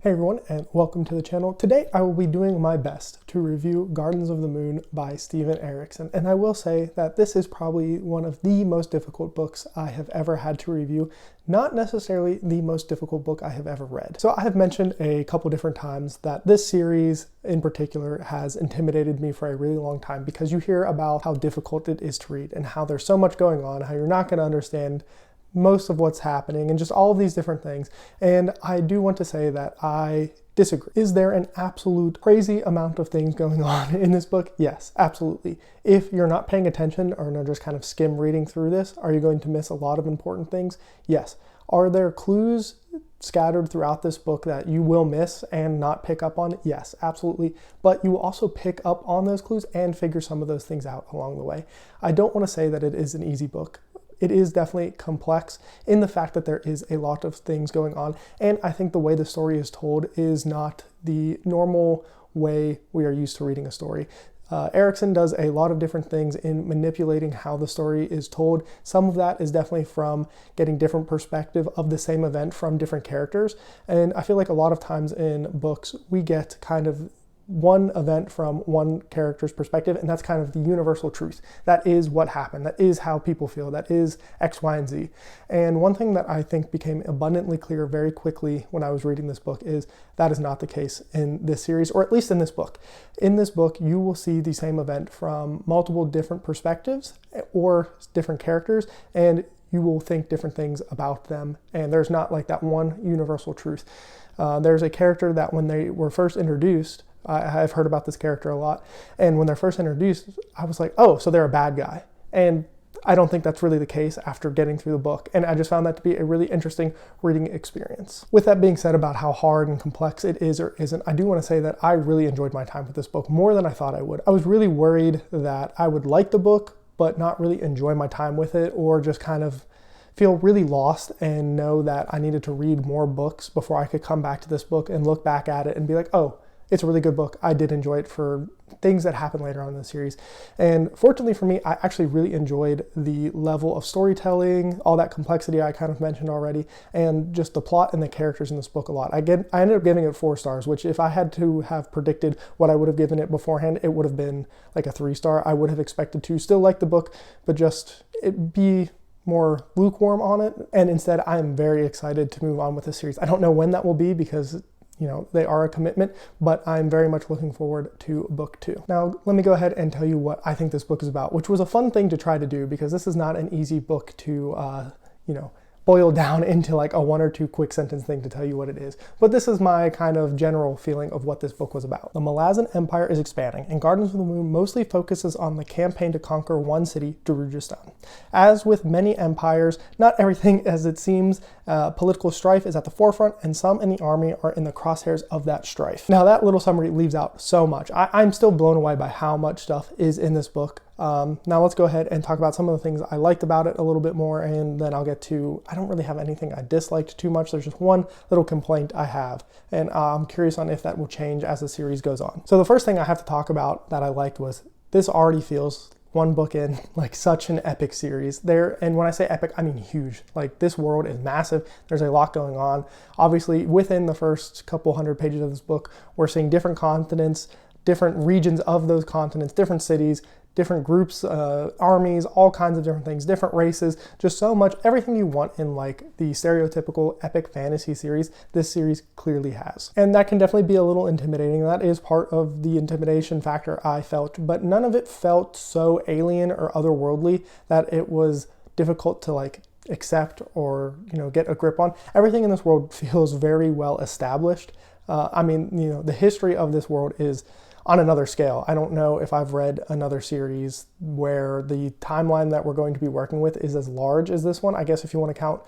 Hey everyone, and welcome to the channel. Today I will be doing my best to review Gardens of the Moon by Erikson, and I will say that this is probably one of the most difficult books I have ever had to review, not necessarily the most difficult book I have ever read. So I have mentioned a couple different times that this series in particular has intimidated me for a really long time because you hear about how difficult it is to read and how there's so much going on, how you're not going to understand most of what's happening and just all of these different things. And I do want to say that I disagree. Is there an absolute crazy amount of things going on in this book? Yes, absolutely. If you're not paying attention or not just kind of skim reading through this, are you going to miss a lot of important things? Yes. Are there clues scattered throughout this book that you will miss and not pick up on? Yes, absolutely. But you will also pick up on those clues and figure some of those things out along the way. I don't want to say that it is an easy book. It is definitely complex in the fact that there is a lot of things going on, and I think the way the story is told is not the normal way we are used to reading a story. Erikson does a lot of different things in manipulating how the story is told. Some of that is definitely from getting different perspective of the same event from different characters, and I feel like a lot of times in books we get kind of one event from one character's perspective, and that's kind of the universal truth. That is what happened. That is how people feel. That is X, Y, and Z. And one thing that I think became abundantly clear very quickly when I was reading this book is that is not the case in this series, or at least in this book. In this book, you will see the same event from multiple different perspectives or different characters, and you will think different things about them. And there's not like that one universal truth. There's a character that when they were first introduced, I've heard about this character a lot, and when they're first introduced, I was like, oh, so they're a bad guy. And I don't think that's really the case after getting through the book, and I just found that to be a really interesting reading experience. With that being said about how hard and complex it is or isn't, I do want to say that I really enjoyed my time with this book more than I thought I would. I was really worried that I would like the book, but not really enjoy my time with it, or just kind of feel really lost and know that I needed to read more books before I could come back to this book and look back at it and be like, oh, it's a really good book. I did enjoy it for things that happen later on in the series. And fortunately for me, I actually really enjoyed the level of storytelling, all that complexity I kind of mentioned already, and just the plot and the characters in this book a lot. I ended up giving it 4 stars, which if I had to have predicted what I would have given it beforehand, it would have been like a 3-star. I would have expected to still like the book, but just it be more lukewarm on it. And instead, I'm very excited to move on with the series. I don't know when that will be because they are a commitment, but I'm very much looking forward to book 2. Now, let me go ahead and tell you what I think this book is about, which was a fun thing to try to do because this is not an easy book to, boil down into like a 1 or 2 quick sentence thing to tell you what it is. But this is my kind of general feeling of what this book was about. The Malazan Empire is expanding, and Gardens of the Moon mostly focuses on the campaign to conquer one city, Darujistan. As with many empires, not everything as it seems. Political strife is at the forefront, and some in the army are in the crosshairs of that strife. Now, that little summary leaves out so much. I'm still blown away by how much stuff is in this book. Now let's go ahead and talk about some of the things I liked about it a little bit more, and then I'll get to, I don't really have anything I disliked too much. There's just one little complaint I have, and I'm curious on if that will change as the series goes on. So the first thing I have to talk about that I liked was this already feels one book in like such an epic series there. And when I say epic, I mean huge. Like this world is massive. There's a lot going on. Obviously within the first couple hundred pages of this book, we're seeing different continents, different regions of those continents, different cities, different groups, armies, all kinds of different things, different races, just so much, everything you want in like the stereotypical epic fantasy series, this series clearly has. And that can definitely be a little intimidating. That is part of the intimidation factor I felt, but none of it felt so alien or otherworldly that it was difficult to like accept or, get a grip on. Everything in this world feels very well established. The history of this world is on another scale. I don't know if I've read another series where the timeline that we're going to be working with is as large as this one. I guess if you want to count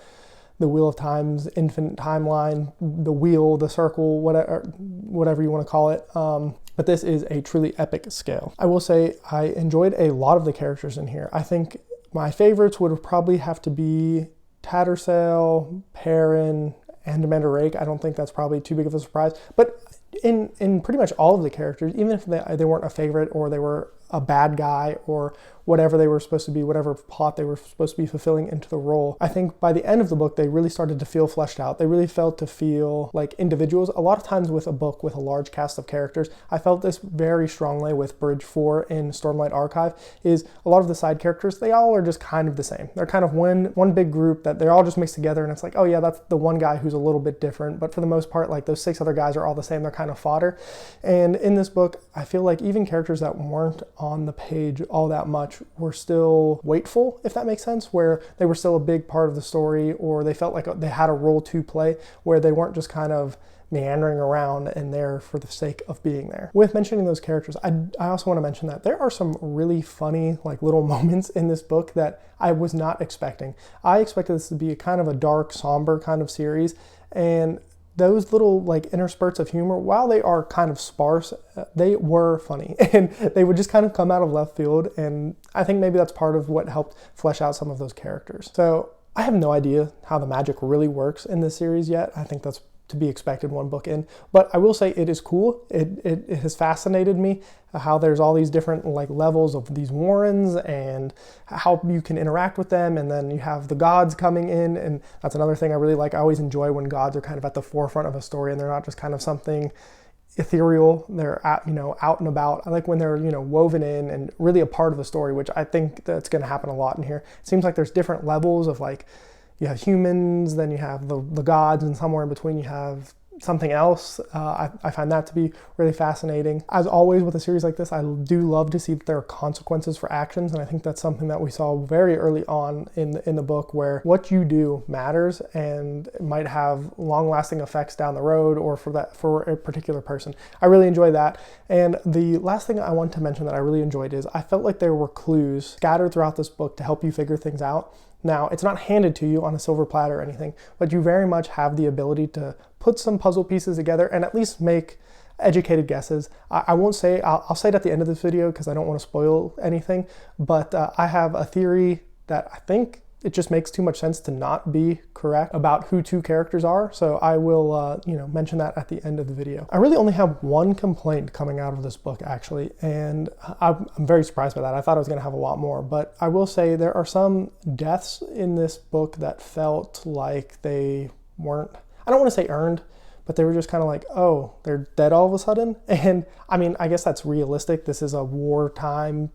the Wheel of Time's infinite timeline, the wheel, the circle, whatever you want to call it. But this is a truly epic scale. I will say I enjoyed a lot of the characters in here. I think my favorites would probably have to be Tattersail, Perrin, and Amanda Rake. I don't think that's probably too big of a surprise, but in pretty much all of the characters, even if they weren't a favorite or they were a bad guy or whatever they were supposed to be, whatever plot they were supposed to be fulfilling into the role. I think by the end of the book, they really started to feel fleshed out. They really felt to feel like individuals. A lot of times with a book with a large cast of characters, I felt this very strongly with Bridge 4 in Stormlight Archive, is a lot of the side characters, they all are just kind of the same. They're kind of one big group that they're all just mixed together, and it's like, oh yeah, that's the one guy who's a little bit different, but for the most part, like those 6 other guys are all the same. They're kind of fodder. And in this book, I feel like even characters that weren't on the page all that much were still weightful, if that makes sense, where they were still a big part of the story, or they felt like they had a role to play, where they weren't just kind of meandering around and there for the sake of being there. With mentioning those characters, I also want to mention that there are some really funny like little moments in this book that I was not expecting. I expected this to be a kind of a dark, somber kind of series, and those little like interspurts of humor, while they are kind of sparse, they were funny, and they would just kind of come out of left field, and I think maybe that's part of what helped flesh out some of those characters. So I have no idea how the magic really works in this series yet. I think that's to be expected one book in, but I will say it is cool. It has fascinated me how there's all these different like levels of these warrens and how you can interact with them, and then you have the gods coming in, and that's another thing I really like. I always enjoy when gods are kind of at the forefront of a story and they're not just kind of something ethereal. They're out and about. I like when they're woven in and really a part of the story, which I think that's going to happen a lot in here. It seems like there's different levels of like, you have humans, then you have the gods, and somewhere in between you have something else. I find that to be really fascinating. As always with a series like this, I do love to see that there are consequences for actions, and I think that's something that we saw very early on in the book, where what you do matters and it might have long-lasting effects down the road or for a particular person. I really enjoy that. And the last thing I want to mention that I really enjoyed is I felt like there were clues scattered throughout this book to help you figure things out. Now, it's not handed to you on a silver platter or anything, but you very much have the ability to put some puzzle pieces together and at least make educated guesses. I won't say, I'll say it at the end of this video because I don't want to spoil anything, but I have a theory that I think it just makes too much sense to not be correct about who 2 characters are. So I will, mention that at the end of the video. I really only have one complaint coming out of this book, actually, and I'm very surprised by that. I thought I was going to have a lot more, but I will say there are some deaths in this book that felt like they weren't, I don't want to say earned, but they were just kind of like, oh, they're dead all of a sudden. And I mean, I guess that's realistic. This is a wartime,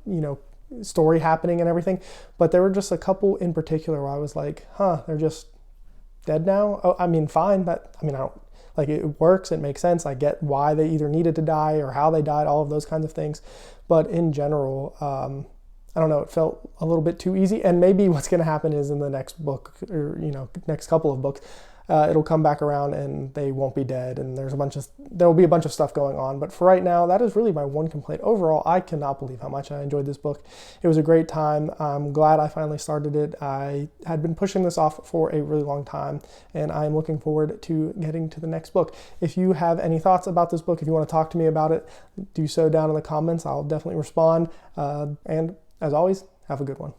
story happening and everything, but there were just a couple in particular where I was like, they're just dead now. Oh, I mean, fine, I don't, like, it works, it makes sense. I get why they either needed to die or how they died, all of those kinds of things. But in general, I don't know, it felt a little bit too easy. And maybe what's going to happen is in the next book, or next couple of books, it'll come back around and they won't be dead, and there'll be a bunch of stuff going on. But for right now, that is really my one complaint. Overall, I cannot believe how much I enjoyed this book. It was a great time. I'm glad I finally started it. I had been pushing this off for a really long time, and I'm looking forward to getting to the next book. If you have any thoughts about this book, if you want to talk to me about it, do so down in the comments. I'll definitely respond. And as always, have a good one.